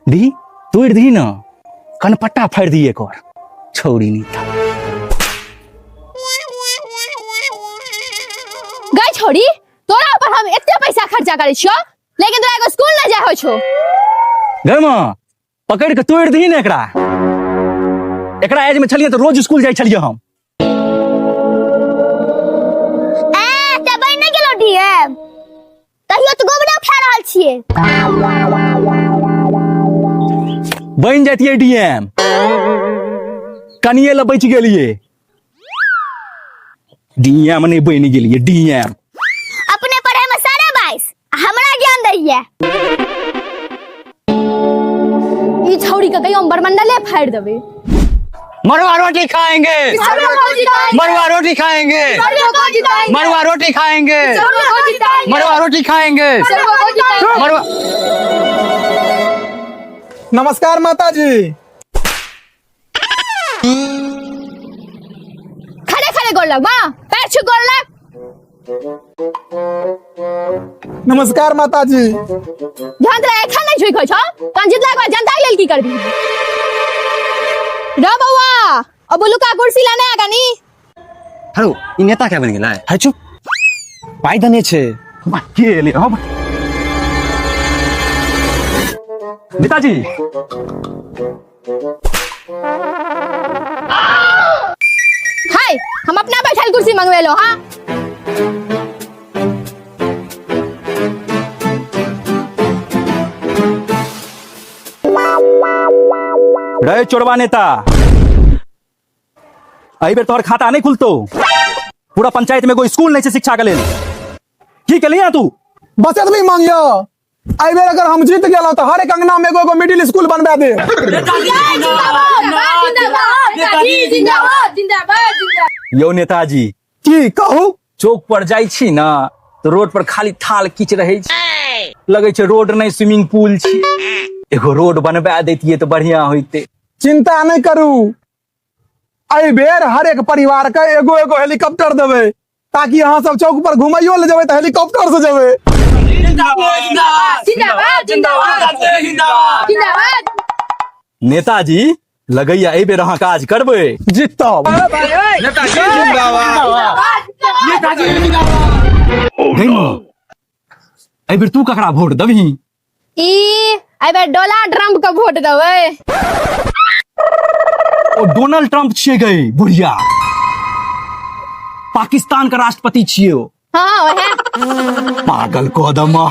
दी तोड़ दी ना कनपट्टा फाड़ दी एक और छोड़ी नहीं था। गई छोड़ी तोरा पर हम इतने पैसा खर्चा करे छियो लेकिन तोरा एगो स्कूल न जाय हो छो। गई मां पकड़ के तोड़ दी ना एकरा। एकरा एज में छलिए तो रोज स्कूल जाय छलिए हम। ते बन नहीं गेलो डीएम तहियो तो गोबरा खा रहल छिए। बन जातिए डीएम कनिए ल बच गेलिए। डीएम नहीं बन गेलिए डीएम। अपने पढ़े में सारे 22 हमरा ज्ञान दैया। ई छौड़ी के कहियो बरमंडले फाड़ देबे। मरुआ रोटी खाएंगे मरुआ रोटी खाएंगे मरुआ रोटी खाएंगे मरुआ रोटी खाएंगे मरुआ। नमस्कार माता जी। खड़े खड़े गोल लग मां पैर छू गोल लग। नमस्कार माता जी। ध्यान रे एखन नहीं झुक छ तन जितला के जनता लेल की करबी रे बौआ अब लुका कुर्सी लाने आगा नी। हेलो ई नेता क्या बन गेला है चुप पाई दने छे के ले हम नेताजी। हाय हम अपना बैठल कुर्सी मंगवे लो। हां रे चोरवा नेता आई बेर तोहर खाता नहीं खुलतो। पूरा पंचायत में कोई स्कूल नहीं छे शिक्षा के लेल की कलिया तू बचत भी मांगियो। आई बेर अगर हम जीत गेलो तो हर एक अंगना में एगो मिडिल स्कूल बनवा दे। यो नेताजी की कहू चौक पर जाई छी ना तो रोड पर खाली थाल कीच रहे छी। लगे छे रोड नहीं स्विमिंग पूल छी। एगो रोड बनवा देतिए तो बढ़िया होइते। चिंता नहीं करू आई बेर हर एक परिवार के एगो एगो हेलीकॉप्टर देवे ताकि अहाँ सब चौक पर घुमाइयो ले जेबे तो हेलीकॉप्टर से जेबे। नेताजी लगैया ए बेर अहाँ काज करबे जीतब। ए बेर तू ककरा वोट दबही। ई आई बार डोनाल्ड ट्रम्प का वोट देवे। ओ डोनाल्ड ट्रम्प छिए गई बुढ़िया पाकिस्तान का राष्ट्रपति छिए। हां वहे पागल कदमा